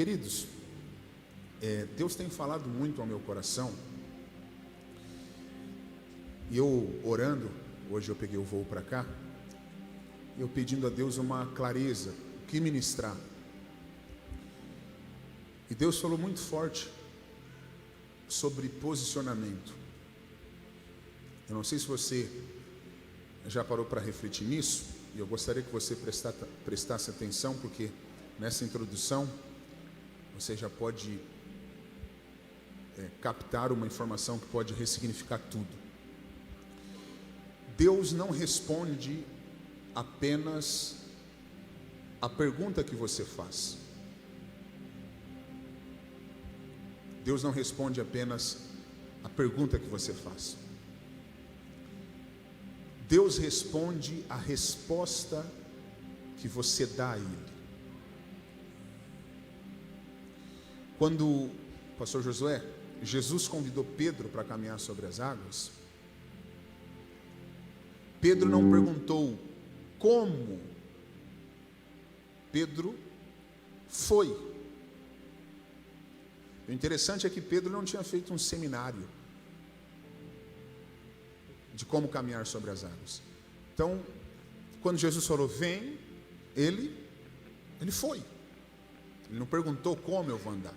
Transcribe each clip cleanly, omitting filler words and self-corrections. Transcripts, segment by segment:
Queridos, Deus tem falado muito ao meu coração. E eu orando, hoje eu peguei o voo para cá, eu pedindo a Deus uma clareza, o que ministrar. E Deus falou muito forte sobre posicionamento. Eu não sei se você já parou para refletir nisso, e eu gostaria que você prestasse atenção, porque nessa introdução você já pode captar uma informação que pode ressignificar tudo. Deus não responde apenas a pergunta que você faz. Deus não responde apenas a pergunta que você faz. Deus responde a resposta que você dá a Ele. Quando, pastor Josué, Jesus convidou Pedro para caminhar sobre as águas, Pedro não perguntou como, Pedro foi. O interessante é que Pedro não tinha feito um seminário de como caminhar sobre as águas. Então, quando Jesus falou, vem, ele foi. Ele não perguntou como eu vou andar.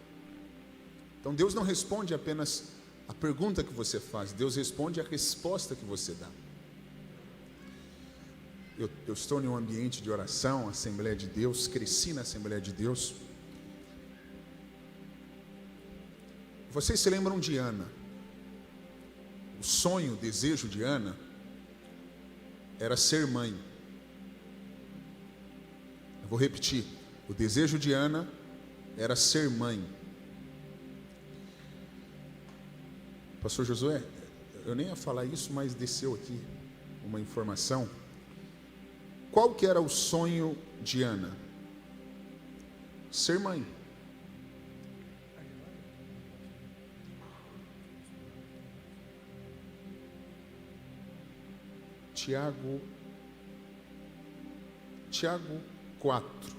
Então, Deus não responde apenas a pergunta que você faz, Deus responde a resposta que você dá. Eu estou em um ambiente de oração, Assembleia de Deus, cresci na Assembleia de Deus. Vocês se lembram de Ana? O sonho, o desejo de Ana era ser mãe. Eu vou repetir. O desejo de Ana era ser mãe. Pastor Josué, eu nem ia falar isso, mas desceu aqui uma informação. Qual que era o sonho de Ana? Ser mãe. Tiago 4,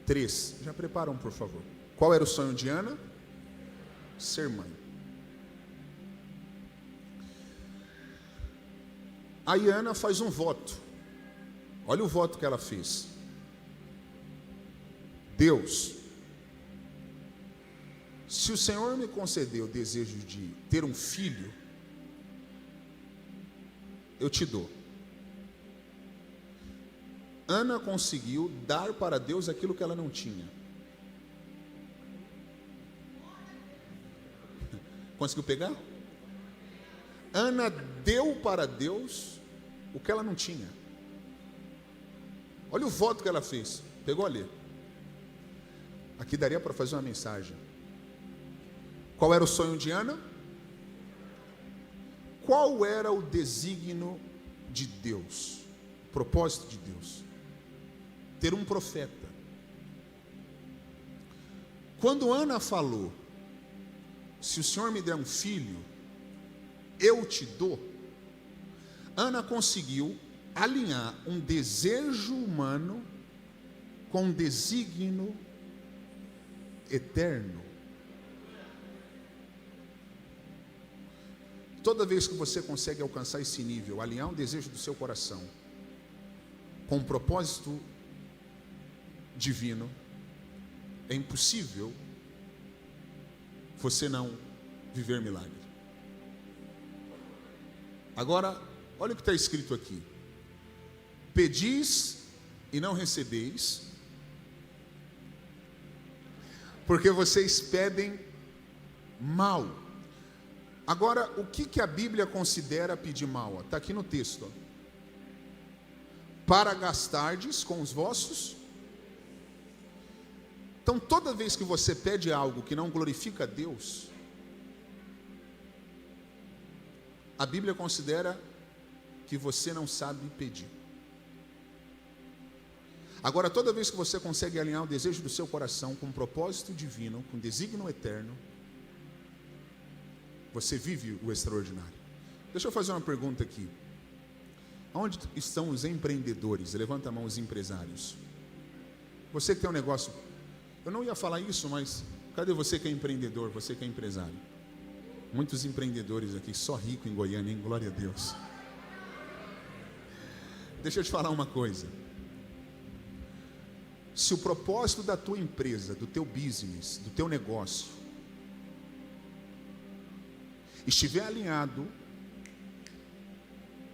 3. Já preparam, por favor. Qual era o sonho de Ana? Ser mãe. Aí Ana faz um voto. Olha o voto que ela fez. Deus, se o Senhor me conceder o desejo de ter um filho, eu te dou. Ana conseguiu dar para Deus aquilo que ela não tinha. Conseguiu pegar? Ana deu para Deus o que ela não tinha. Olha o voto que ela fez. Pegou ali. Aqui daria para fazer uma mensagem. Qual era o sonho de Ana? Qual era o desígnio de Deus? O propósito de Deus? Ter um profeta. Quando Ana falou, se o Senhor me der um filho, eu te dou. Ana conseguiu alinhar um desejo humano com um desígnio eterno. Toda vez que você consegue alcançar esse nível, alinhar um desejo do seu coração com um propósito divino, é impossível você não viver milagre. Agora, olha o que está escrito aqui. Pedis e não recebeis, porque vocês pedem mal. Agora, o que a Bíblia considera pedir mal? Está aqui no texto. Ó. Para gastardes com os vossos. Então, toda vez que você pede algo que não glorifica a Deus, a Bíblia considera que você não sabe pedir. Agora, toda vez que você consegue alinhar o desejo do seu coração com um propósito divino, com um desígnio eterno, você vive o extraordinário. Deixa eu fazer uma pergunta aqui. Onde estão os empreendedores? Levanta a mão os empresários. Você que tem um negócio. Eu não ia falar isso, mas cadê você que é empreendedor, você que é empresário? Muitos empreendedores aqui, só rico em Goiânia, hein? Glória a Deus. Deixa eu te falar uma coisa. Se o propósito da tua empresa, do teu business, do teu negócio estiver alinhado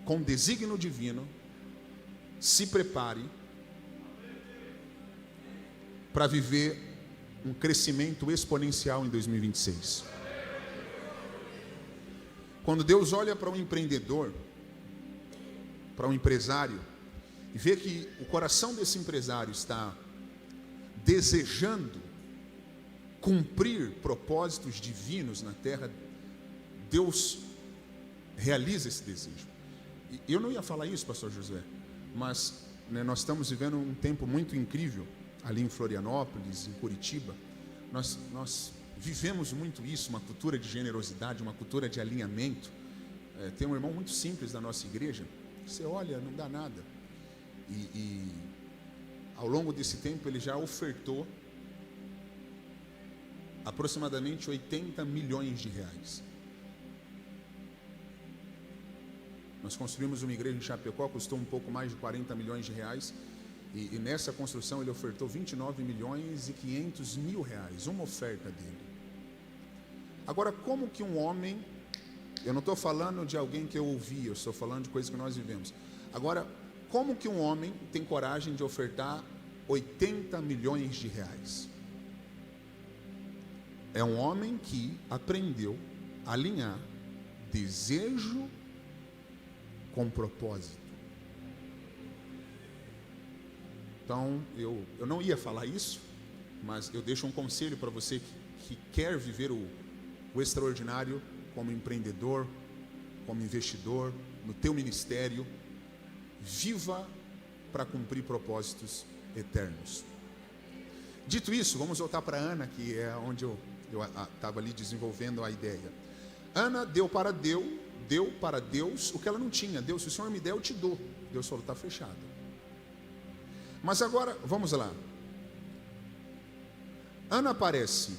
com o desígnio divino, se prepare para viver um crescimento exponencial em 2026. Quando Deus olha para um empreendedor, para um empresário, e vê que o coração desse empresário está desejando cumprir propósitos divinos na terra, Deus realiza esse desejo. E eu não ia falar isso, pastor Josué, mas nós estamos vivendo um tempo muito incrível ali em Florianópolis, em Curitiba. Nós vivemos muito isso, uma cultura de generosidade, uma cultura de alinhamento. Tem um irmão muito simples da nossa igreja, você olha, não dá nada. E ao longo desse tempo ele já ofertou aproximadamente 80 milhões de reais. Nós construímos uma igreja em Chapecó, custou um pouco mais de 40 milhões de reais. E nessa construção ele ofertou 29 milhões e 500 mil reais, uma oferta dele. Agora, como que um homem, eu não estou falando de alguém que eu ouvi, eu estou falando de coisas que nós vivemos. Agora, como que um homem tem coragem de ofertar 80 milhões de reais? É um homem que aprendeu a alinhar desejo com propósito. Então, eu não ia falar isso, mas eu deixo um conselho para você que quer viver o extraordinário como empreendedor, como investidor, no teu ministério. Viva para cumprir propósitos eternos. Dito isso, vamos voltar para Ana, que é onde eu estava ali desenvolvendo a ideia. Ana deu para Deus o que ela não tinha. Deus, se o Senhor me der, eu te dou. Deus falou, está fechado. Mas agora, vamos lá. Ana aparece.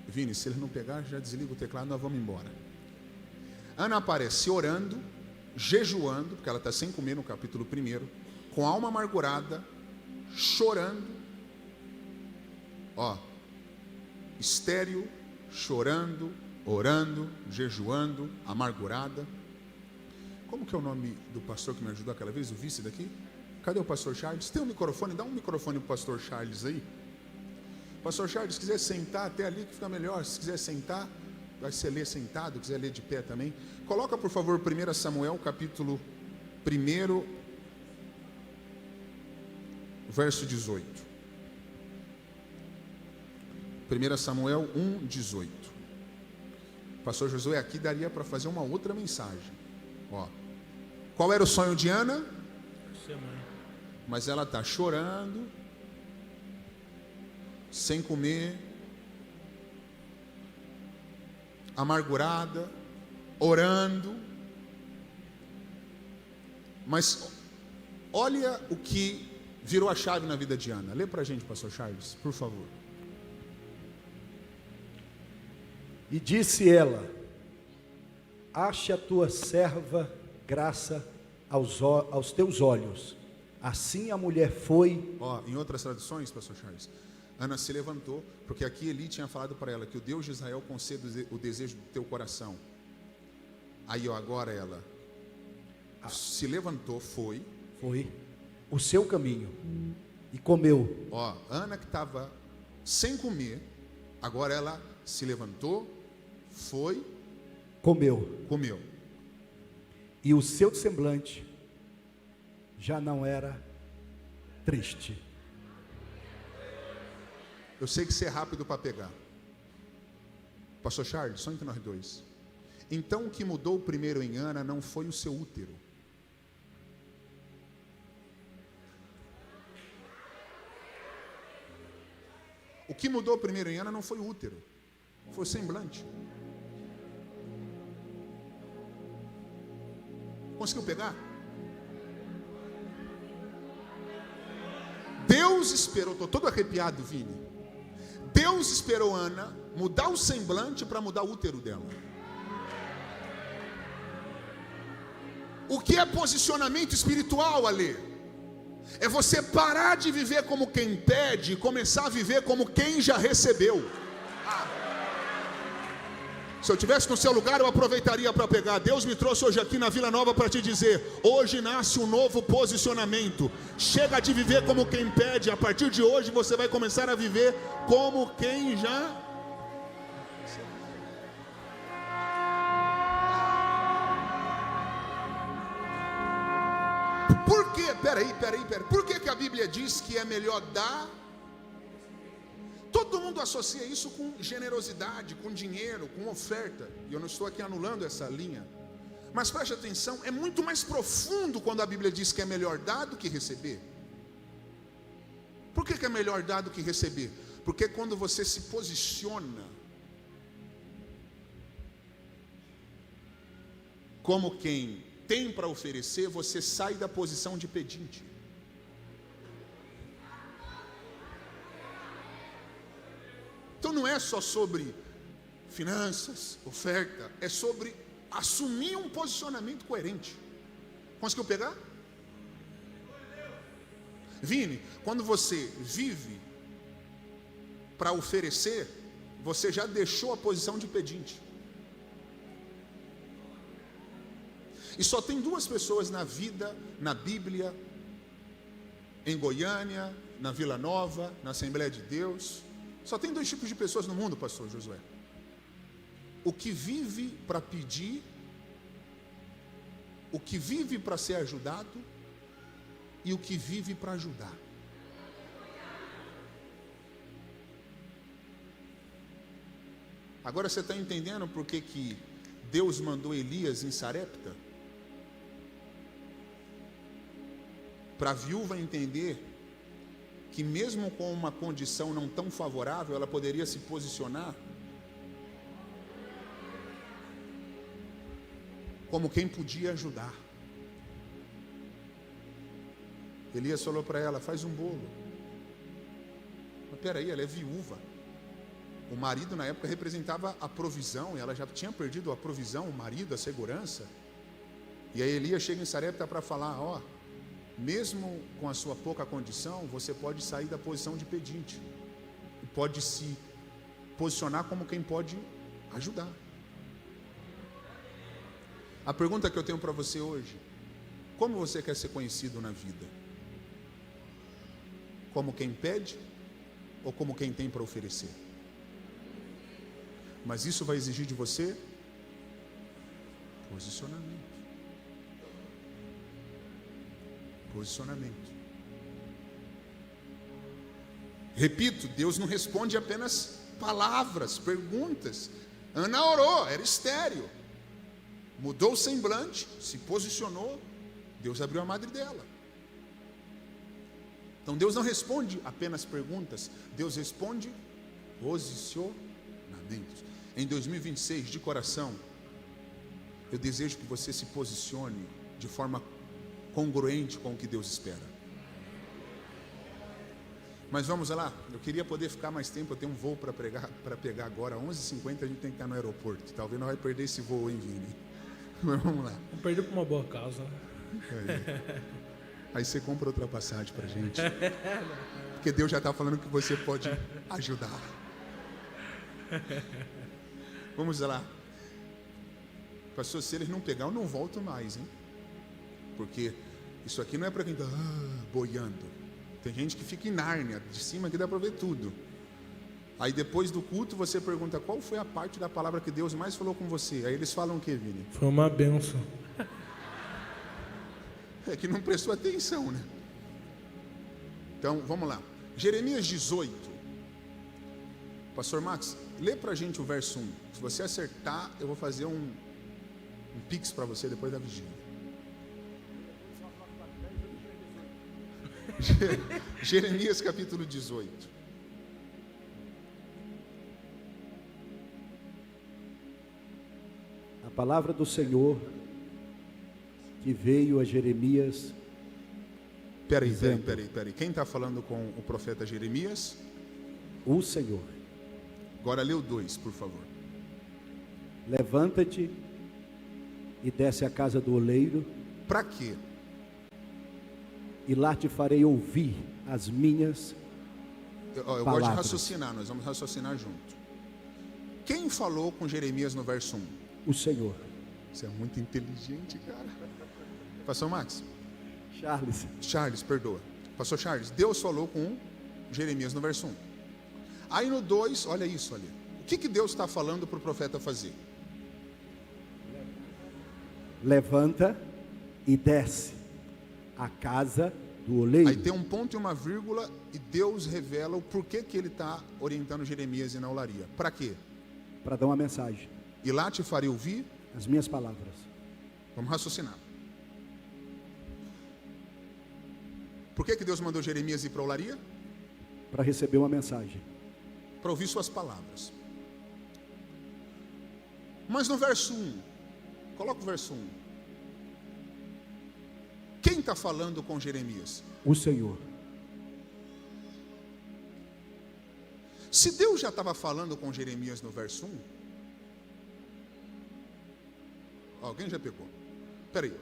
Vini, se ele não pegar, já desliga o teclado, nós vamos embora. Ana aparece orando, jejuando, porque ela está sem comer no capítulo 1, com a alma amargurada, chorando. Estéril, chorando, orando, jejuando, amargurada. Como que é o nome do pastor que me ajudou aquela vez, o vice daqui? Cadê o pastor Charles? Tem um microfone? Dá um microfone para o pastor Charles aí. Pastor Charles, se quiser sentar até ali que fica melhor. Se quiser sentar, vai ser ler sentado, quiser ler de pé também. Coloca, por favor, 1 Samuel, capítulo 1, verso 18. 1 Samuel 1, 18. Pastor Josué, aqui daria para fazer uma outra mensagem. Qual era o sonho de Ana? Mas ela está chorando, sem comer, amargurada, orando. Mas olha o que virou a chave na vida de Ana. Lê para a gente, pastor Charles, por favor. E disse ela: ache a tua serva graça aos teus olhos. Assim a mulher foi. Em outras traduções, pastor Charles, Ana se levantou, porque aqui Eli tinha falado para ela que o Deus de Israel conceda o desejo do teu coração. Aí agora ela se levantou, foi o seu caminho e comeu. Ana que estava sem comer, agora ela se levantou, foi, comeu. E o seu semblante já não era triste. Eu sei que você é rápido para pegar. Pastor Charles, só entre nós dois. Então o que mudou primeiro em Ana não foi o seu útero. O que mudou primeiro em Ana não foi o útero, foi o semblante. Conseguiu pegar? Deus Deus esperou, estou todo arrepiado, Vini. Deus esperou Ana mudar o semblante para mudar o útero dela. O que é posicionamento espiritual, Alê? É você parar de viver como quem pede e começar a viver como quem já recebeu. Se eu estivesse no seu lugar, eu aproveitaria para pegar. Deus me trouxe hoje aqui na Vila Nova para te dizer: hoje nasce um novo posicionamento. Chega de viver como quem pede. A partir de hoje você vai começar a viver como quem já... Por quê? Peraí. Por que a Bíblia diz que é melhor dar? Todo mundo associa isso com generosidade, com dinheiro, com oferta. E eu não estou aqui anulando essa linha. Mas preste atenção, é muito mais profundo quando a Bíblia diz que é melhor dar do que receber. Por que é melhor dar do que receber? Porque quando você se posiciona como quem tem para oferecer, você sai da posição de pedinte. Então não é só sobre finanças, oferta, é sobre assumir um posicionamento coerente. Conseguiu pegar? Vini, quando você vive para oferecer, você já deixou a posição de pedinte. E só tem duas pessoas na vida, na Bíblia, em Goiânia, na Vila Nova, na Assembleia de Deus. Só tem dois tipos de pessoas no mundo, pastor Josué: o que vive para pedir, o que vive para ser ajudado, e o que vive para ajudar. Agora você está entendendo por que Deus mandou Elias em Sarepta? Para a viúva entender que mesmo com uma condição não tão favorável, ela poderia se posicionar como quem podia ajudar. Elias falou para ela: faz um bolo. Mas peraí, ela é viúva. O marido na época representava a provisão, e ela já tinha perdido a provisão, o marido, a segurança. E aí Elias chega em Sarepta para falar: ó, mesmo com a sua pouca condição, você pode sair da posição de pedinte e pode se posicionar como quem pode ajudar. A pergunta que eu tenho para você hoje: como você quer ser conhecido na vida? Como quem pede ou como quem tem para oferecer? Mas isso vai exigir de você posicionamento. Posicionamento. Repito, Deus não responde apenas palavras, perguntas. Ana orou, era estéril. Mudou o semblante, se posicionou, Deus abriu a madre dela. Então Deus não responde apenas perguntas, Deus responde posicionamentos. Em 2026, de coração, eu desejo que você se posicione de forma congruente com o que Deus espera. Mas vamos lá, eu queria poder ficar mais tempo. Eu tenho um voo para pegar agora, 11h50 a gente tem que estar no aeroporto. Talvez não vai perder esse voo, hein, Vini? Mas vamos lá. Vamos perder por uma boa causa. Aí você compra outra passagem para a gente, porque Deus já está falando que você pode ajudar. Vamos lá. Pastor, se eles não pegar, eu não volto mais, hein? Porque isso aqui não é para quem está boiando. Tem gente que fica em Nárnia, de cima que dá para ver tudo. Aí depois do culto você pergunta: qual foi a parte da palavra que Deus mais falou com você? Aí eles falam o que, Vini? Foi uma bênção. É que não prestou atenção, né? Então, vamos lá. Jeremias 18. Pastor Max, lê para a gente o verso 1. Se você acertar, eu vou fazer um pix para você depois da vigília. Jeremias capítulo 18. A palavra do Senhor que veio a Jeremias Peraí. dizendo, Quem está falando com o profeta Jeremias? o Senhor, Agora lê o 2, por favor. levanta-te e desce à casa do oleiro, Para quê? e lá te farei ouvir as minhas Eu gosto de palavras. raciocinar, nós vamos raciocinar junto. Quem falou com Jeremias no verso 1? o Senhor. Você é muito inteligente, cara. Pastor Max? Charles, Perdoa. Pastor Charles, Deus falou com Jeremias no verso 1. Aí no 2, olha isso ali. O que Deus está falando para o profeta fazer? levanta e desce à casa do oleiro. Aí tem um ponto e uma vírgula e Deus revela o porquê que ele está orientando Jeremias e na olaria. Para quê? Para dar uma mensagem, E lá te farei ouvir. as minhas palavras. Vamos raciocinar. Por que Deus mandou Jeremias ir para a olaria? Para receber uma mensagem. Para ouvir suas palavras. Mas no verso 1, coloca o verso 1. Quem está falando com Jeremias? O Senhor. Se Deus já estava falando com Jeremias no verso 1, alguém já pegou? Espera aí.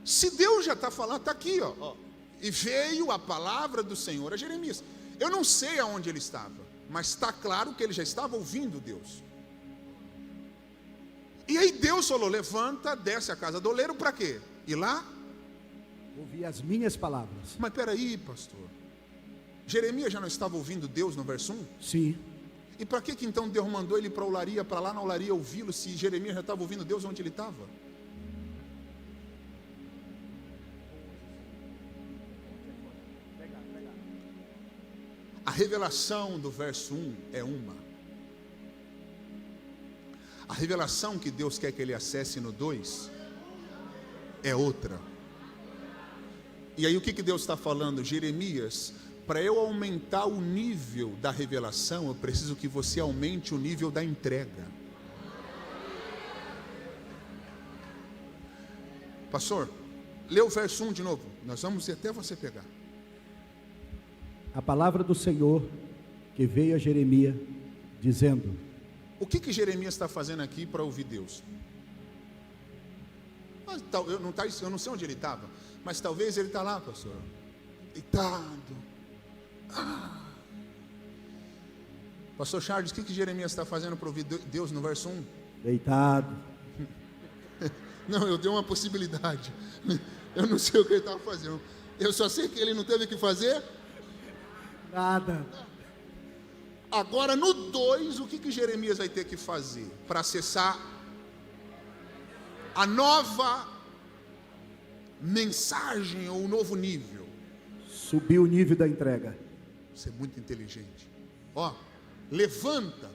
Se Deus já está falando, está aqui, ó. E veio a palavra do Senhor a Jeremias. Eu não sei aonde ele estava, mas está claro que ele já estava ouvindo Deus. E aí Deus falou: levanta, desce a casa do oleiro, para quê? Ir lá? Ouvir as minhas palavras. Mas peraí, pastor. Jeremias já não estava ouvindo Deus no verso 1? Sim. E para que então Deus mandou ele para a olaria, para lá na olaria ouvi-lo, se Jeremias já estava ouvindo Deus onde ele estava? A revelação do verso 1 é uma. A revelação que Deus quer que ele acesse no 2 é outra. E aí o que Deus está falando? Jeremias, para eu aumentar o nível da revelação, eu preciso que você aumente o nível da entrega. Pastor, lê o verso 1 de novo. Nós vamos ir até você pegar. A palavra do Senhor que veio a Jeremias, dizendo: O que Jeremias está fazendo aqui para ouvir Deus? Mas, eu não sei onde ele estava, mas talvez ele está lá, pastor, deitado. Pastor Charles, o que Jeremias está fazendo para ouvir Deus no verso 1? Deitado. Não, eu dei uma possibilidade. Eu não sei o que ele estava fazendo. Eu só sei que ele não teve que fazer nada. Agora no 2, o que Jeremias vai ter que fazer para acessar a nova mensagem ou o novo nível? Subir o nível da entrega. Você é muito inteligente. Ó, levanta.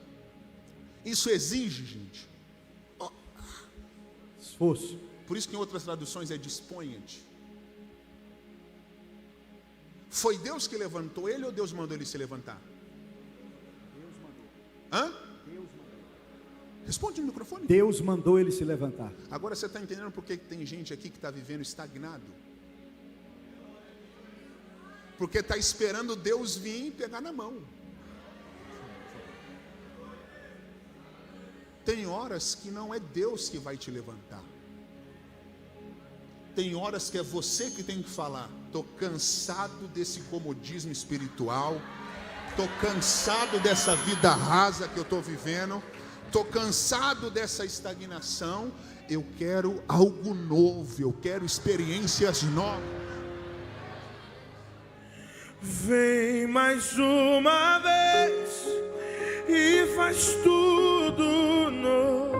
Isso exige, gente. Ó, esforço. por isso que em outras traduções é disponha-te. Foi Deus que levantou ele ou Deus mandou ele se levantar? Deus mandou. Hã? Deus mandou. Responde no microfone. Deus mandou ele se levantar. Agora você está entendendo por que tem gente aqui que está vivendo estagnado? Porque está esperando Deus vir e pegar na mão. Tem horas que não é Deus que vai te levantar. Tem horas que é você que tem que falar: estou cansado desse comodismo espiritual, estou cansado dessa vida rasa que eu estou vivendo, estou cansado dessa estagnação, eu quero algo novo, eu quero experiências novas. Vem mais uma vez e faz tudo novo.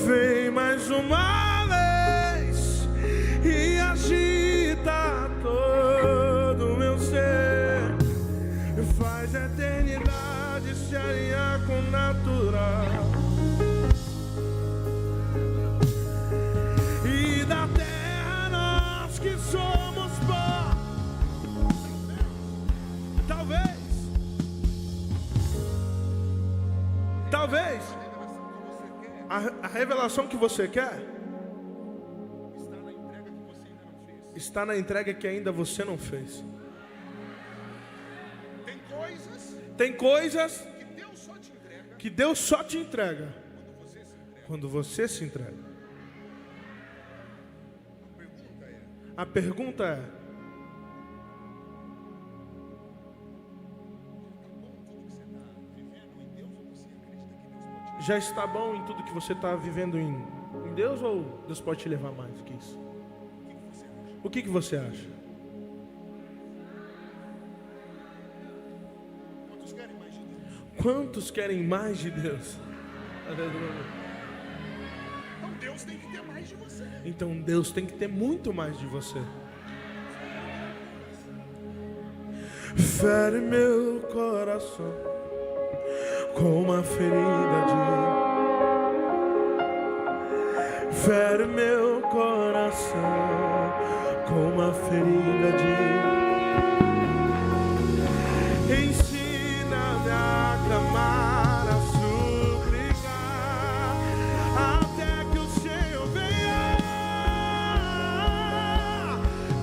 Vem mais uma vez e agita todo o meu ser. Faz a eternidade se alinhar com o natural. E da terra nós que somos pó. Talvez a revelação que você quer está na entrega que ainda você não fez. Tem coisas Tem coisas que Deus só te entrega que Deus só te entrega quando você se entrega. A pergunta é: já está bom em tudo que você está vivendo em Deus, ou Deus pode te levar mais que isso? O que você acha? Quantos querem mais de Deus? Quantos querem mais de Deus? Aleluia. Então Deus tem que ter mais de você. Então Deus tem que ter muito mais de você. Fere meu coração com uma ferida de... Fere meu coração com uma ferida de... Ensina-me a clamar, a suplicar, até que o Senhor venha.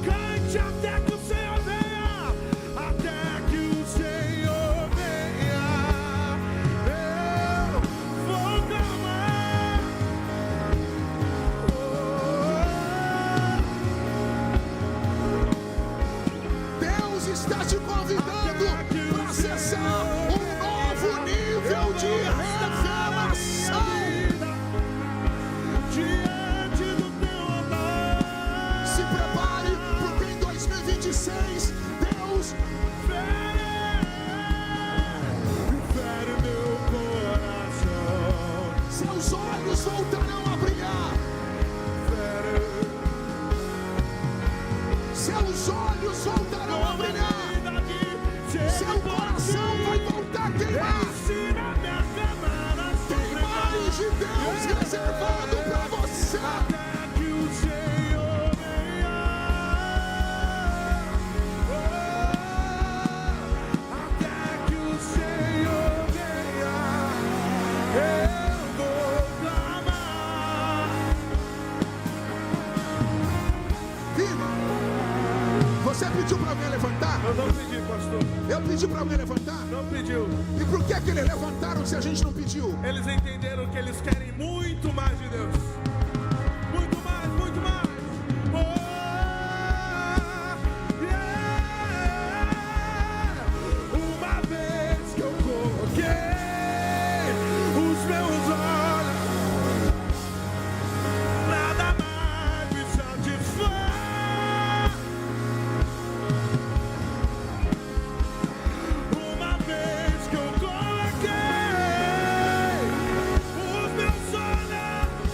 Cante até que o Senhor venha, até que o Senhor venha. Eu vou clamar. Deus está te convidando para acessar um novo nível de revelação. Diante do teu altar, Se prepare, porque em 2026 Deus fere meu coração. seus olhos voltarão a brilhar. Seus olhos voltarão a brilhar. Seu coração vai voltar a queimar. Ensina-me a clamar, a Tem mais de Deus reservado para você. até que o Senhor venha. Até que o Senhor venha, eu vou clamar. Filho, você pediu para alguém levantar? Eu não pedi, pastor. Eu pedi para alguém levantar? Não pediu. E por que eles levantaram se a gente não pediu? Eles entenderam que eles querem muito mais de Deus. Muito mais, muito mais. Oh, yeah. Uma vez que eu coloquei os meus olhos, nada mais me satisfaz. Uma vez que eu coloquei os meus olhos,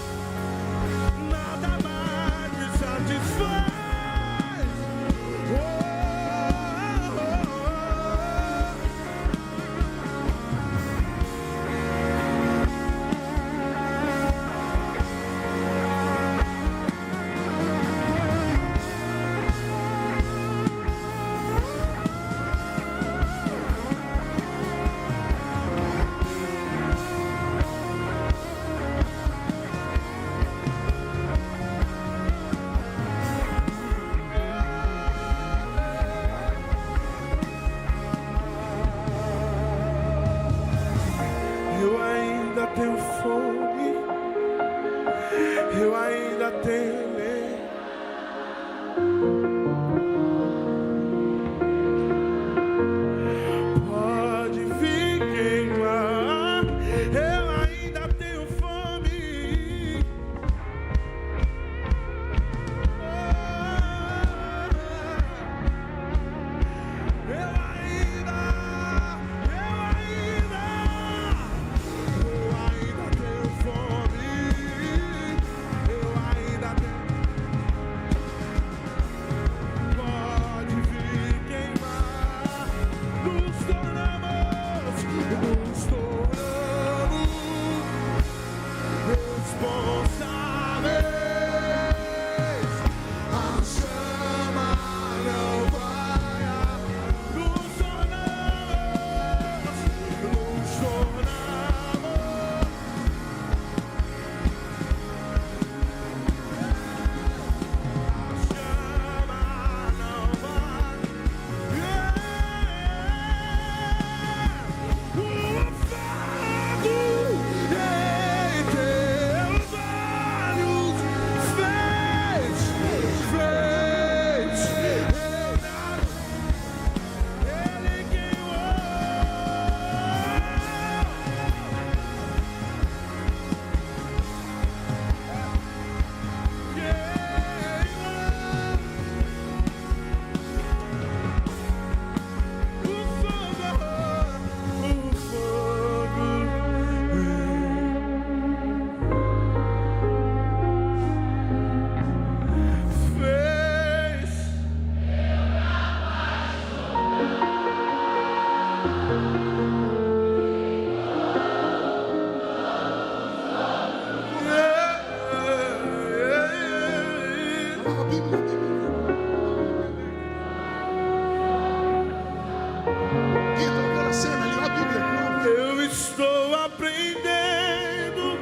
aprendendo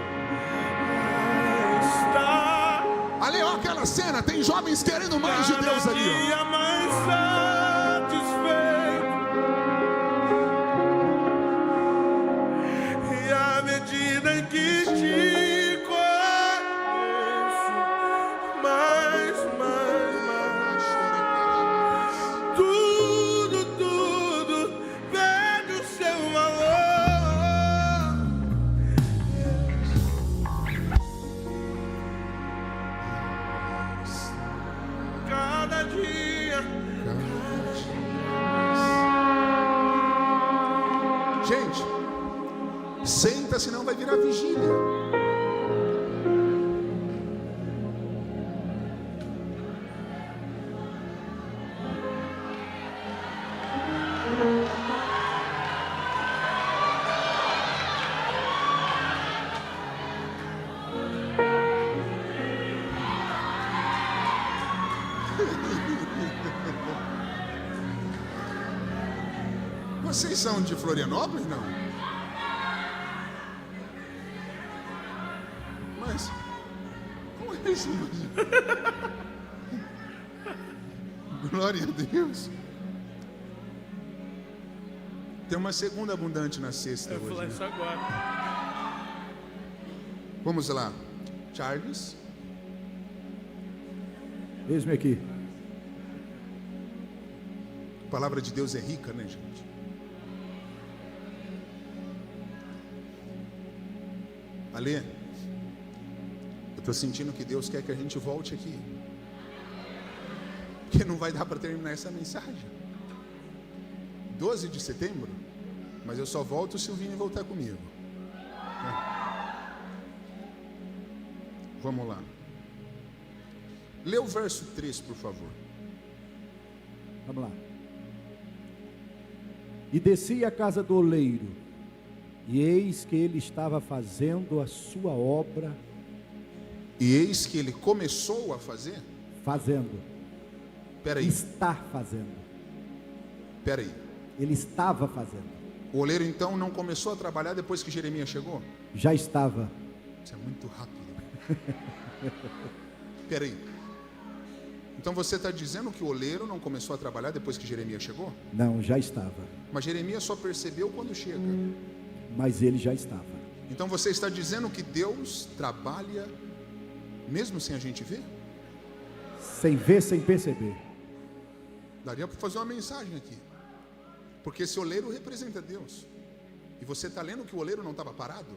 a estar Ali, ó, aquela cena, tem jovens querendo mais de Deus ali, ó. dia mais satisfeito. E à medida em que te conheço, mais, tudo perde o seu valor. Cada dia. Gente, senta, senão vai virar vigília. Vocês são de Florianópolis, não? Mas, como é isso? Glória a Deus. Tem uma segunda abundante na sexta Eu vou falar hoje. isso agora. Vamos lá. Charles. Eis-me aqui. A palavra de Deus é rica, né, gente? Alê, eu estou sentindo que Deus quer que a gente volte aqui. Porque não vai dar para terminar essa mensagem. 12 de setembro, mas eu só volto se o Vini voltar comigo. Vamos lá. Lê o verso 3, por favor. Vamos lá. E desci à casa do oleiro, e eis que ele estava fazendo a sua obra. E eis que ele começou a fazer. Fazendo. Peraí, Está fazendo. peraí. Ele estava fazendo. O oleiro então não começou a trabalhar depois que Jeremias chegou? Já estava. Isso é muito rápido. Peraí. Então você está dizendo que o oleiro não começou a trabalhar depois que Jeremias chegou? Não, já estava. Mas Jeremias só percebeu quando chega. Mas ele já estava. Então você está dizendo que Deus trabalha mesmo sem a gente ver? Sem ver, sem perceber. Daria para fazer uma mensagem aqui. Porque esse oleiro representa Deus. E você está lendo que o oleiro não estava parado?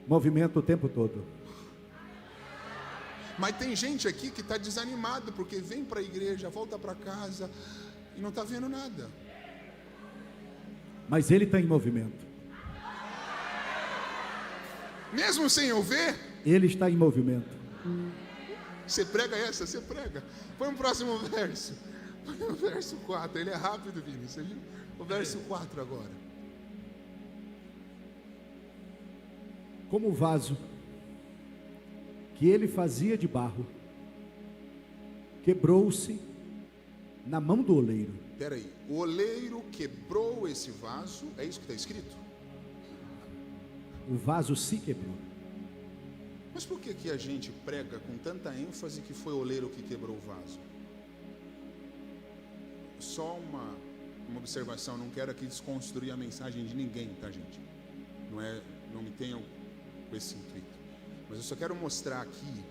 Movimento o tempo todo. Mas tem gente aqui que está desanimado porque vem para a igreja, volta para casa e não está vendo nada. Mas ele está em movimento. Mesmo sem eu ver, Ele está em movimento. você prega essa, você prega. Põe o próximo verso. Põe o verso 4. Ele é rápido, Vini. Você viu? O verso 4 agora. Como o vaso que ele fazia de barro quebrou-se na mão do oleiro. Espera aí. O oleiro quebrou esse vaso. É isso que está escrito? O vaso se quebrou. Mas por que a gente prega com tanta ênfase que foi o oleiro que quebrou o vaso? Só uma observação. Não quero aqui desconstruir a mensagem de ninguém, tá, gente? Não me tenham com esse intuito. Mas eu só quero mostrar aqui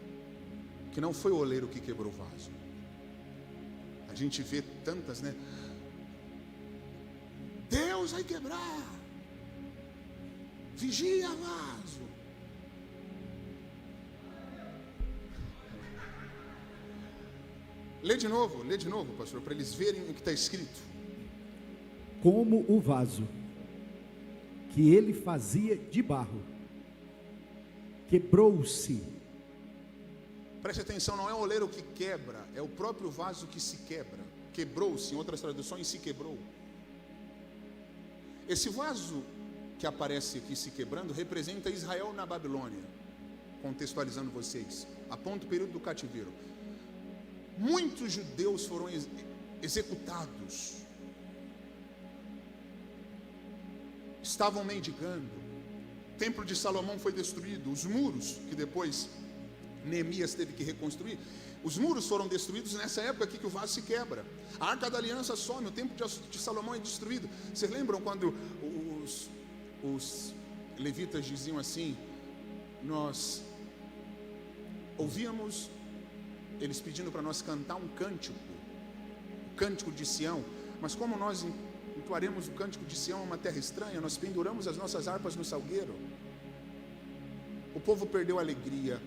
que não foi o oleiro que quebrou o vaso. A gente vê tantas, né? Deus vai quebrar. Vigia, vaso. Lê de novo, pastor, para eles verem o que está escrito. Como o vaso que ele fazia de barro quebrou-se. Preste atenção, não é o oleiro que quebra, é o próprio vaso que se quebra. Quebrou-se, em outras traduções, se quebrou. Esse vaso que aparece aqui se quebrando representa Israel na Babilônia. Contextualizando vocês, aponta o período do cativeiro. Muitos judeus foram executados. Estavam mendigando. O templo de Salomão foi destruído, os muros, que depois Neemias teve que reconstruir, os muros foram destruídos nessa época aqui que o vaso se quebra. A Arca da Aliança some, o templo de Salomão é destruído. Vocês lembram quando os levitas diziam assim, nós ouvíamos eles pedindo para nós cantar um cântico, o cântico de Sião, mas como nós entoaremos o cântico de Sião em uma terra estranha, nós penduramos as nossas harpas no salgueiro. O povo perdeu a alegria,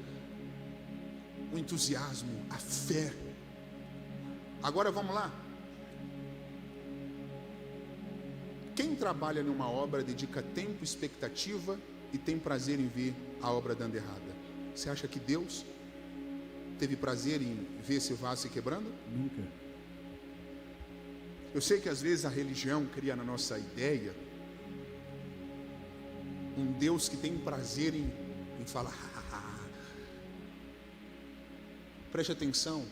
o entusiasmo, a fé. Agora vamos lá. Quem trabalha numa obra dedica tempo, expectativa e tem prazer em ver a obra dando errada. Você acha que Deus teve prazer em ver esse vaso se quebrando? Nunca. Eu sei que às vezes a religião cria na nossa ideia um Deus que tem prazer em falar. Preste atenção.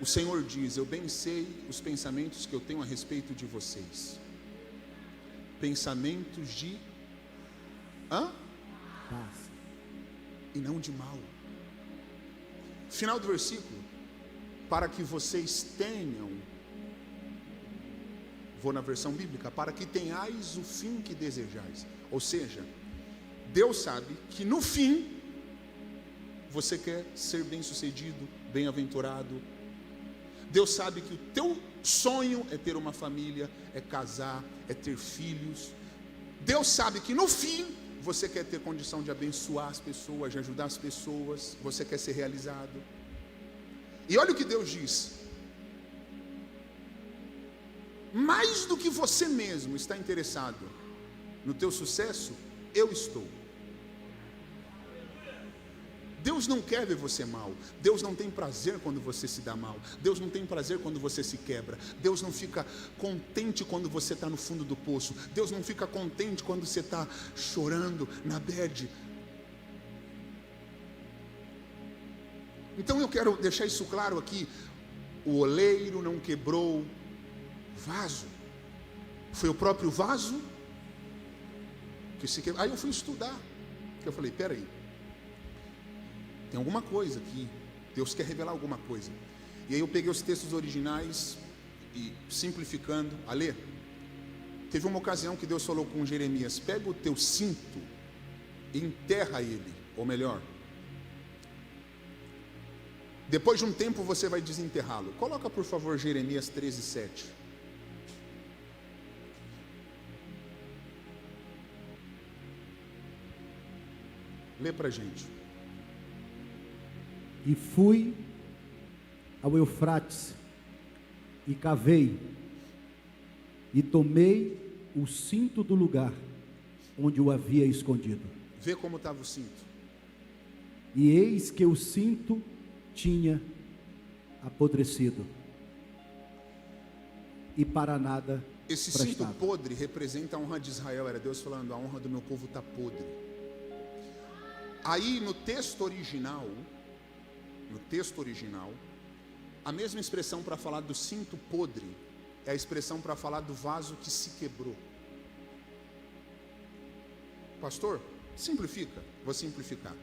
O Senhor diz: eu bem sei os pensamentos que eu tenho a respeito de vocês. Pensamentos de Paz. E não de mal. Final do versículo: para que vocês tenham, vou na versão bíblica, para que tenhais o fim que desejais. Ou seja, Deus sabe que no fim você quer ser bem-sucedido, bem-aventurado. Deus sabe que o teu sonho é ter uma família, é casar, é ter filhos. Deus sabe que no fim você quer ter condição de abençoar as pessoas, de ajudar as pessoas, você quer ser realizado. E olha o que Deus diz: mais do que você mesmo está interessado no teu sucesso, eu estou. Deus não quer ver você mal. Deus não tem prazer quando você se dá mal. Deus não tem prazer quando você se quebra. Deus não fica contente quando você está no fundo do poço. Deus não fica contente quando você está chorando na bad. Então eu quero deixar isso claro aqui. O oleiro não quebrou o vaso. Foi o próprio vaso que se quebrou. Aí eu fui estudar. Eu falei, peraí, tem alguma coisa aqui, Deus quer revelar alguma coisa. E aí eu peguei os textos originais e simplificando, Alê, teve uma ocasião que Deus falou com Jeremias: pega o teu cinto e enterra ele, ou melhor, depois de um tempo você vai desenterrá-lo. Coloca por favor Jeremias 13:7. Lê pra gente. E fui ao Eufrates, e cavei, e tomei o cinto do lugar onde o havia escondido. Vê como estava o cinto. E eis que o cinto tinha apodrecido, e para nada Esse prestava. cinto podre representa a honra de Israel. Era Deus falando: a honra do meu povo está podre. Aí no texto original, a mesma expressão para falar do cinto podre é a expressão para falar do vaso que se quebrou. Pastor, simplifica. Vou simplificar.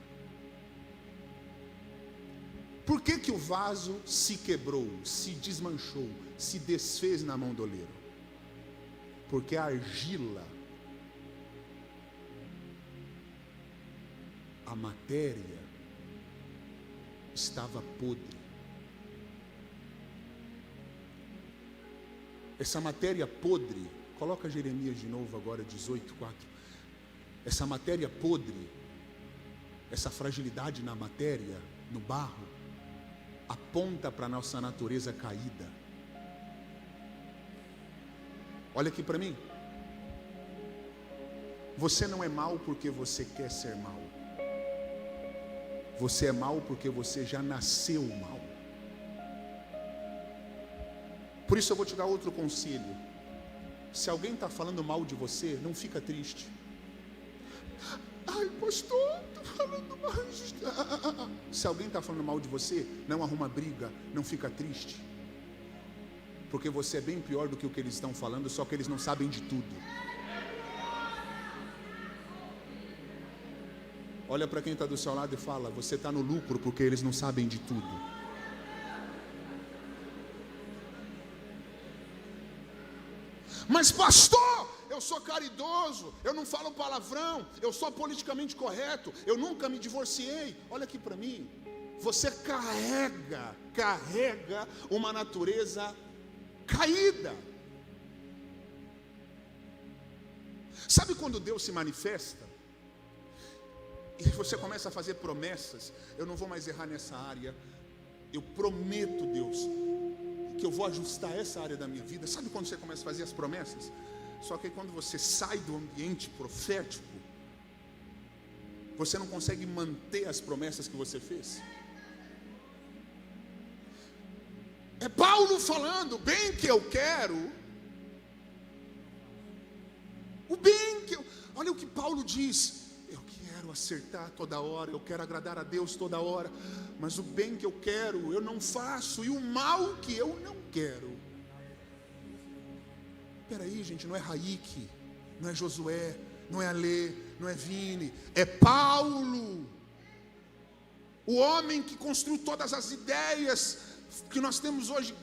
Por que o vaso se quebrou, se desmanchou, se desfez na mão do oleiro? Porque a argila, a matéria, estava podre. Essa matéria podre, coloca Jeremias de novo agora, 18:4. Essa matéria podre, essa fragilidade na matéria, no barro, aponta para a nossa natureza caída. Olha aqui para mim. Você não é mau porque você quer ser mau. Você é mau porque você já nasceu mal. Por isso eu vou te dar outro conselho. Se alguém está falando mal de você, não fica triste. Ai, pastor, estou falando mal. Se alguém está falando mal de você, não arruma briga, não fica triste. Porque você é bem pior do que o que eles estão falando, só que eles não sabem de tudo. Olha para quem está do seu lado e fala: você está no lucro porque eles não sabem de tudo. Mas pastor, eu sou caridoso, eu não falo palavrão, eu sou politicamente correto, eu nunca me divorciei. Olha aqui para mim, você carrega uma natureza caída. Sabe quando Deus se manifesta e você começa a fazer promessas? Eu não vou mais errar nessa área, eu prometo, Deus, que eu vou ajustar essa área da minha vida. Sabe quando você começa a fazer as promessas? Só que quando você sai do ambiente profético, você não consegue manter as promessas que você fez. É Paulo falando: bem que eu quero, o bem que eu... Olha o que Paulo diz: eu quero acertar toda hora, eu quero agradar a Deus toda hora, mas o bem que eu quero eu não faço, e o mal que eu não quero. Peraí, gente, não é Raíque, não é Josué, não é Alê, não é Vini, é Paulo, o homem que construiu todas as ideias que nós temos hoje,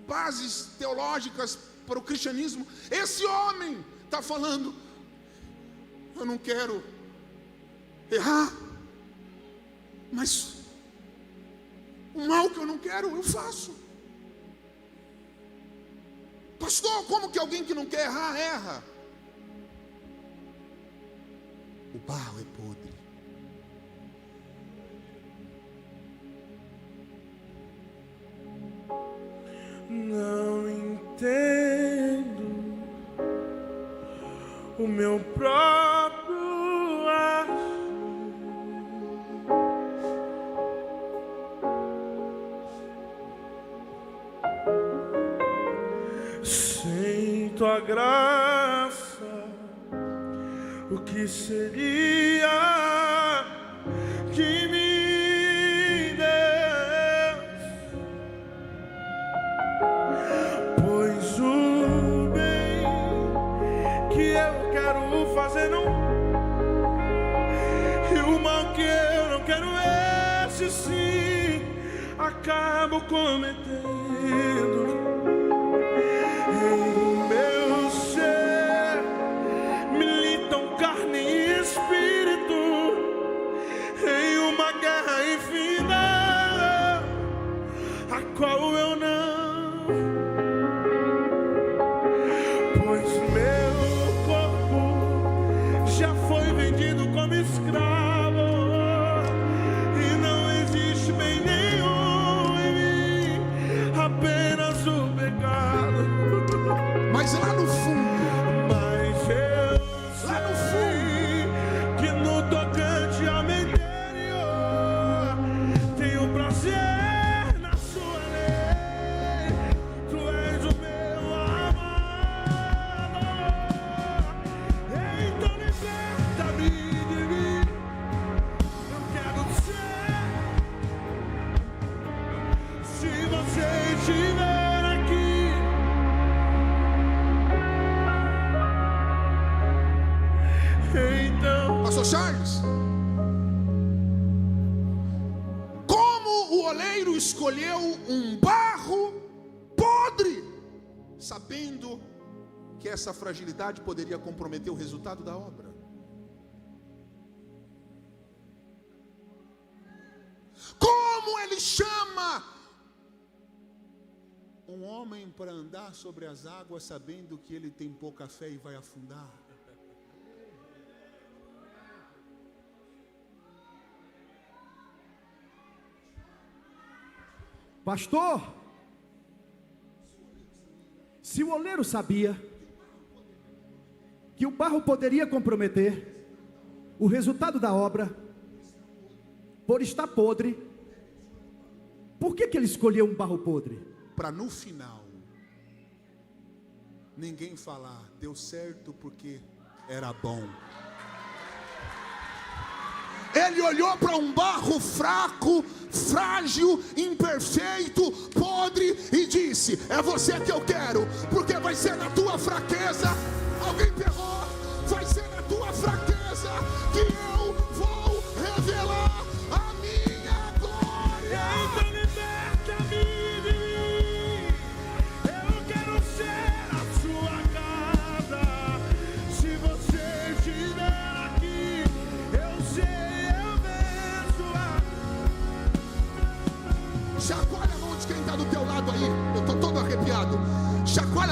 bases teológicas para o cristianismo. Esse homem está falando: eu não quero errar, mas o mal que eu não quero, eu faço. Pastor, como que alguém que não quer errar, erra? O barro é podre. Não entendo o meu próprio acho. Sem tua graça, o que seria de mim, Deus? Pois o bem que eu quero fazer não, e o mal que eu não quero, esse sim acabo cometendo. Em meu ser militam carne e espírito, em uma guerra infinita, a qual eu não, pois meu corpo já foi vendido como escravo, e não existe bem nenhum em mim, apenas o pecado. Mas lá no fundo, Lá no fundo, que no tocante ao meu interior, tenho prazer na sua lei. Tu és o meu amado, então liberta-me de mim. Eu quero ser, se você estiver aqui. Então, Pastor Charles, como o oleiro escolheu um barro podre, sabendo que essa fragilidade poderia comprometer o resultado da obra? Como ele chama um homem para andar sobre as águas, sabendo que ele tem pouca fé e vai afundar? Pastor, se o oleiro sabia que o barro poderia comprometer o resultado da obra, por estar podre, por que ele escolheu um barro podre? Para no final ninguém falar: deu certo porque era bom. Ele olhou para um barro fraco, frágil, imperfeito, podre e disse: é você que eu quero, porque vai ser na tua fraqueza. Alguém pegou? Vai ser na tua fraqueza que eu vou revelar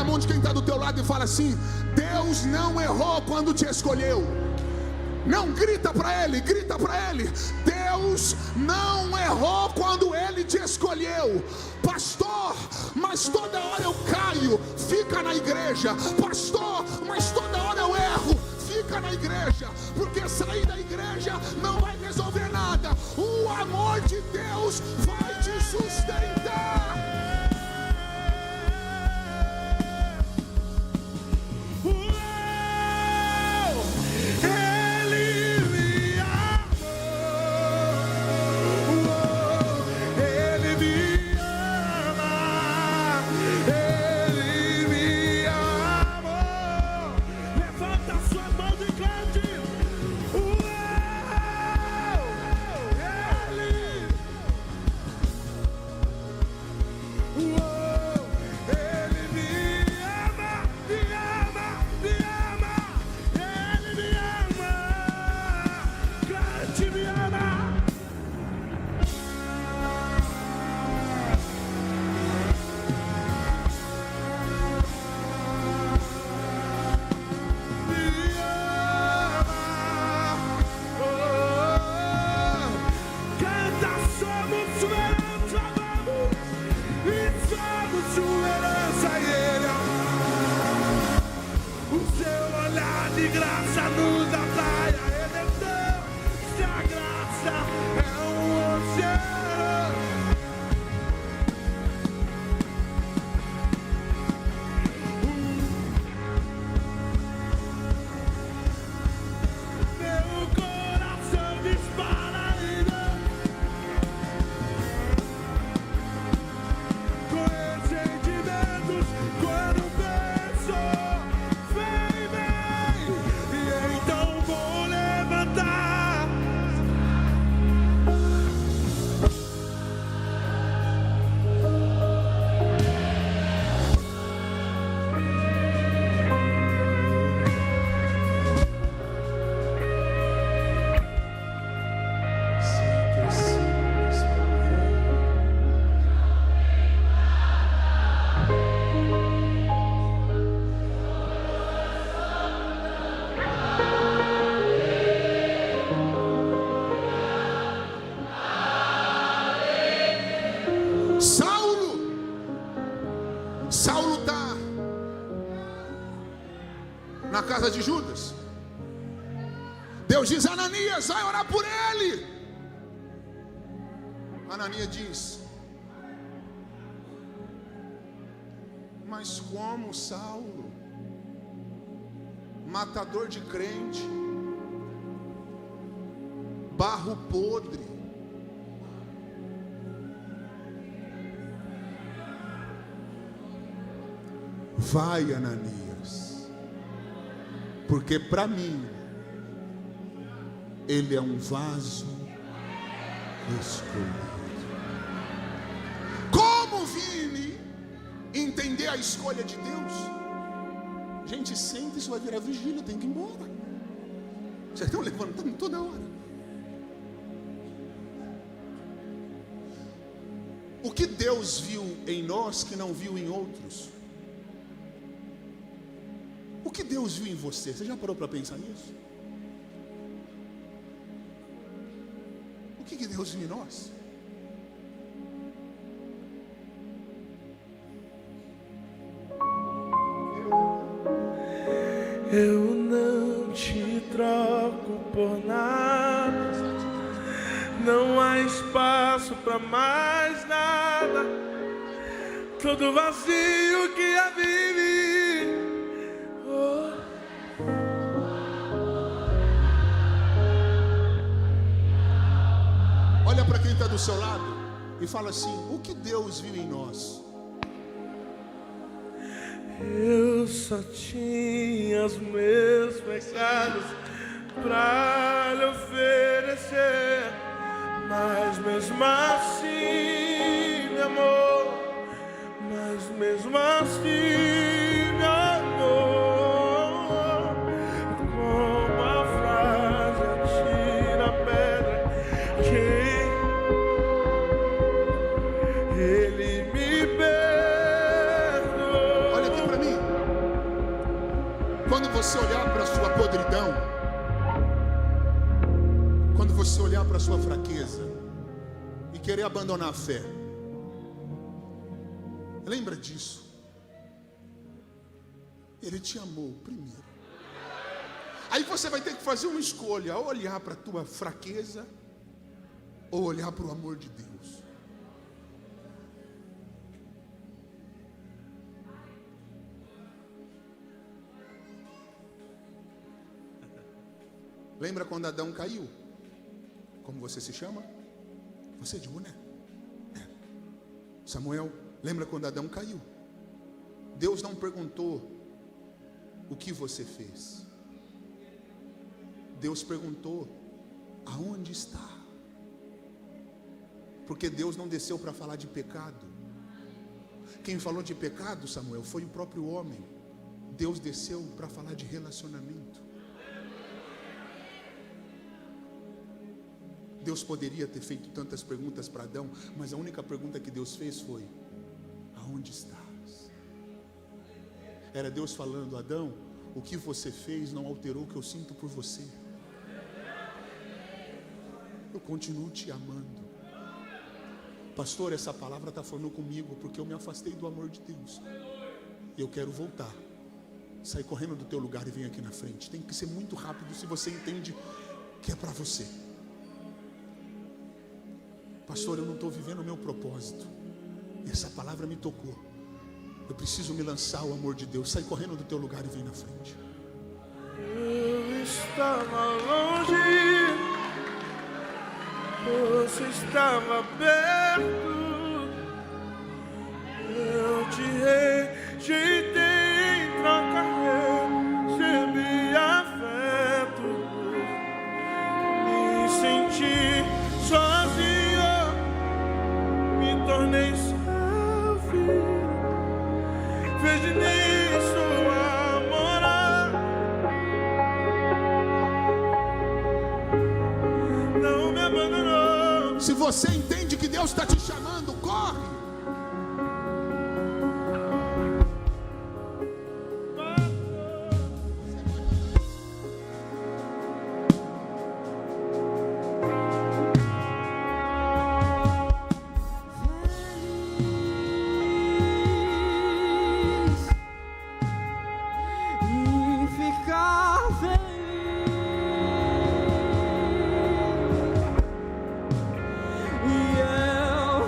mão de quem está do teu lado e fala assim: Deus não errou quando te escolheu. Não, grita para ele, grita para ele: Deus não errou quando Ele te escolheu. Pastor, mas toda hora eu caio. Fica na igreja. Pastor, mas toda hora eu erro. Fica na igreja, porque sair da igreja não vai resolver nada. O amor de Deus vai te sustentar. Saulo está na casa de Judas. Deus diz: Ananias, vai orar por ele. Ananias diz: mas como, Saulo? Matador de crente, barro podre. Vai, Ananias, porque para mim ele é um vaso escolhido. Como, Vini, entender a escolha de Deus? Gente, senta, isso vai virar vigília, tem que ir embora. Vocês estão levantando toda hora. O que Deus viu em nós que não viu em outros? O que Deus viu em você? Você já parou para pensar nisso? O que Deus viu em nós? Eu não te troco por nada. Não há espaço para mais nada. Todo vazio que vive. Olha para quem está do seu lado e fala assim: o que Deus viu em nós? Eu só tinha os meus pecados pra lhe oferecer, mas mesmo assim me amou, mas mesmo assim me amou. Como a frase atira a pedra, Ele me perdoou. Olha aqui para mim. Quando você olhar para a sua podridão, quando você olhar para a sua fraqueza e querer abandonar a fé, lembra disso. Ele te amou primeiro. Aí você vai ter que fazer uma escolha: ou olhar para a tua fraqueza, ou olhar para o amor de Deus. Lembra quando Adão caiu? Como você se chama? Você é de boné. Samuel, lembra quando Adão caiu? Deus não perguntou o que você fez. Deus perguntou: aonde está? Porque Deus não desceu para falar de pecado. Quem falou de pecado, Samuel, foi o próprio homem. Deus desceu para falar de relacionamento. Deus poderia ter feito tantas perguntas para Adão, mas a única pergunta que Deus fez foi: aonde estás? Era Deus falando: Adão, o que você fez não alterou o que eu sinto por você. Eu continuo te amando. Pastor, essa palavra está falando comigo porque eu me afastei do amor de Deus. Eu quero voltar. Sai correndo do teu lugar e vem aqui na frente. Tem que ser muito rápido se você entende que é para você. Pastor, eu não estou vivendo o meu propósito. Essa palavra me tocou. Eu preciso me lançar ao amor de Deus. Sai correndo do teu lugar e vem na frente. Eu estava longe, você estava perto. Eu te rejeitei, em troca recebi afeto. Me senti sozinho, me tornei seu filho. Fez de mim sua morada. Não me abandonou. Se você entende que Deus está te chamando, corre. E eu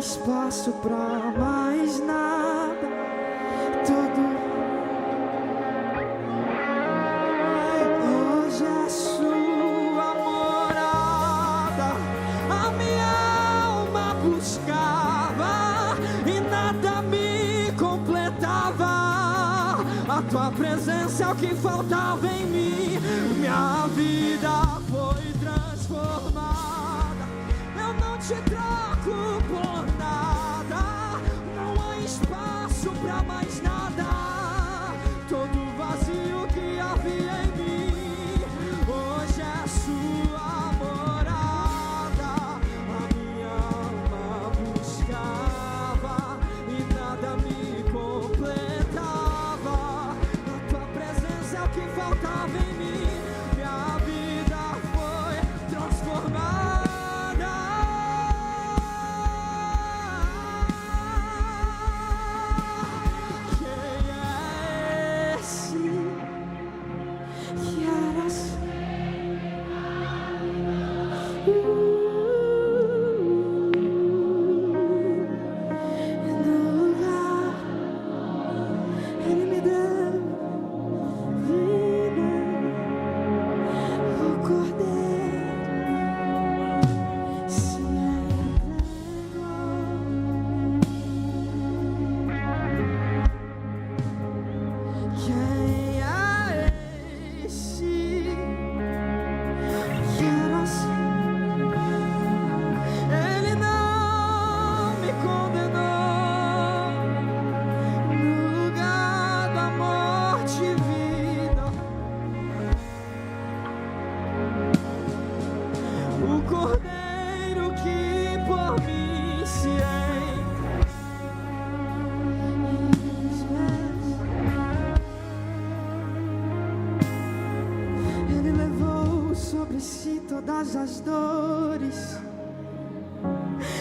espaço pra mais nada. Tudo hoje é sua morada. A minha alma buscava e nada me completava. A tua presença é o que faltava em mim. Minha vida foi transformada. Eu não te troco por nada. Não há espaço pra mais nada. Todo vazio que havia em mim hoje é sua morada. A minha alma buscava e nada me completava. A tua presença é o que faltava em mim. Minha vida foi transformada. Todas as dores,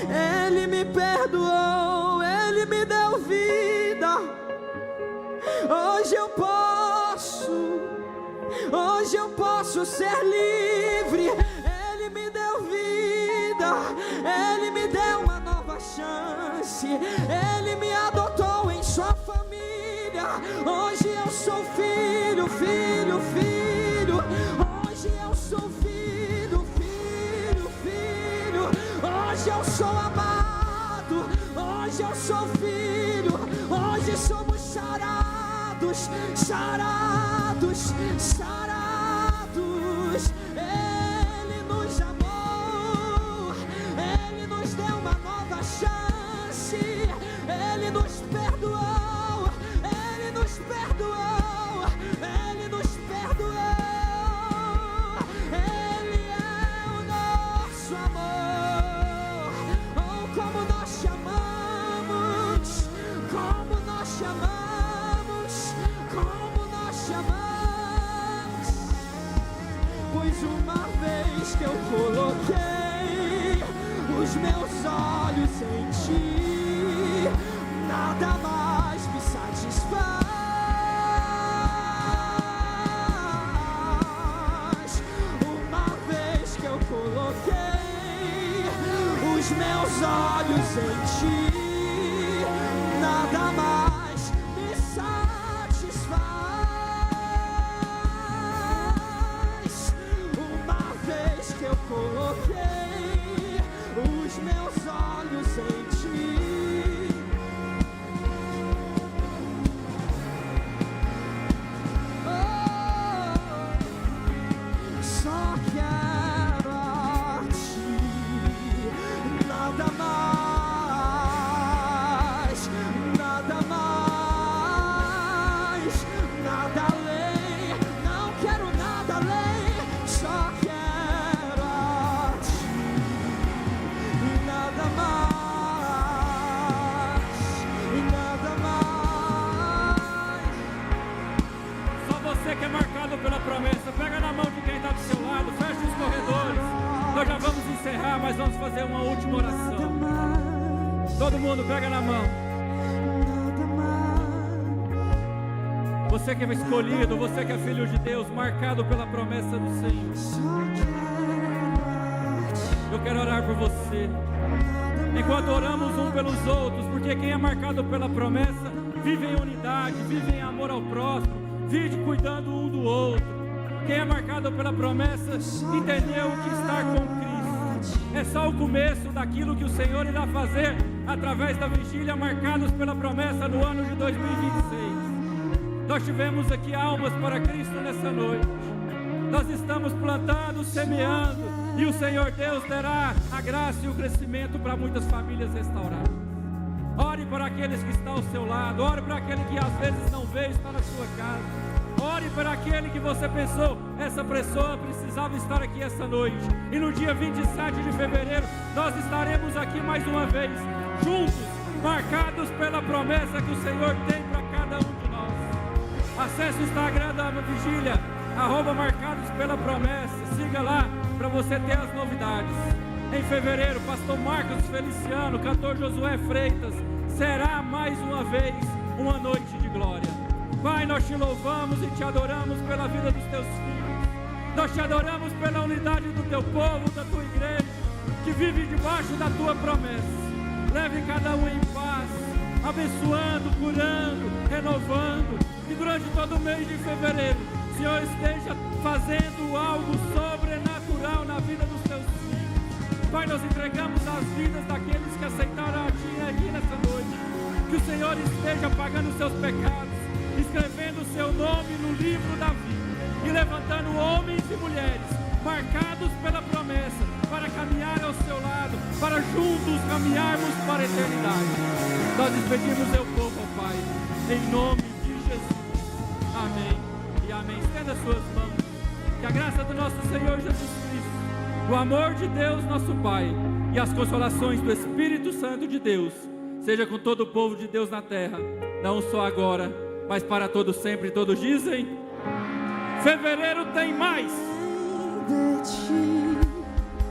Ele me perdoou, Ele me deu vida. Hoje eu posso ser livre. Ele me deu vida, Ele me deu uma nova chance. Ele me adotou em sua família. Hoje eu sou filho, filho, filho. Hoje eu sou filho, filho, filho. Hoje eu sou amado, hoje eu sou filho. Hoje somos sarados, sarados, sarados. Ele nos amou, Ele nos deu uma nova chance. Ele nos perdoou, Ele nos perdoou, Ele nos perdoou. Ele é o nosso amor. Oh, como nós chamamos, como nós chamamos, como nós chamamos. Pois uma vez que eu coloquei os meus olhos em ti, nada mais me satisfaz. Uma vez que eu coloquei os meus olhos em ti, nada mais me satisfaz. Uma vez que eu coloquei os meus olhos em ti, só quero a ti, nada mais, nada mais, nada além. Não quero nada além, só quero a ti, nada mais, nada mais. Só você que é marcado pela promessa, pega na mão de quem está do seu lado, fecha os corredores. Nós já vamos encerrar, mas vamos fazer uma última oração. Todo mundo pega na mão. Você que é escolhido, você que é filho de Deus, marcado pela promessa do Senhor. Eu quero orar por você. Enquanto oramos um pelos outros, porque quem é marcado pela promessa vive em unidade, vive em amor ao próximo, vive cuidando um do outro. Quem é marcado pela promessa entendeu que estar com Cristo é só o começo daquilo que o Senhor irá fazer através da vigília, marcados pela promessa no ano de 2026. Nós tivemos aqui almas para Cristo nessa noite. Nós estamos plantando, semeando, e o Senhor Deus dará a graça e o crescimento para muitas famílias restauradas. Ore para aqueles que estão ao seu lado, ore para aquele que às vezes não veio estar na sua casa. Ore para aquele que você pensou, essa pessoa precisava estar aqui essa noite. E no dia 27 de fevereiro, nós estaremos aqui mais uma vez, juntos, marcados pela promessa que o Senhor tem para cada um de nós. Acesse o Instagram da Vigília, @marcados pela promessa. Siga lá para você ter as novidades. Em fevereiro, pastor Marcos Feliciano, cantor Josué Freitas, será mais uma vez uma noite de glória. Pai, nós te louvamos e te adoramos pela vida dos teus filhos. Nós te adoramos pela unidade do teu povo, da tua igreja, que vive debaixo da tua promessa. Leve cada um em paz, abençoando, curando, renovando. E durante todo o mês de fevereiro, o Senhor esteja fazendo algo sobrenatural na vida dos teus filhos. Pai, nós entregamos as vidas daqueles que aceitaram a Ti aqui nessa noite. Que o Senhor esteja pagando os seus pecados, escrevendo o seu nome no livro da vida e levantando homens e mulheres marcados pela promessa para caminhar ao seu lado, para juntos caminharmos para a eternidade. Nós despedimos teu povo, ó Pai, em nome de Jesus. Amém e amém. Estenda suas mãos. Que a graça do nosso Senhor Jesus Cristo, o amor de Deus nosso Pai e as consolações do Espírito Santo de Deus seja com todo o povo de Deus na terra, não só agora, mas para todos sempre. Todos dizem: fevereiro tem mais. De ti.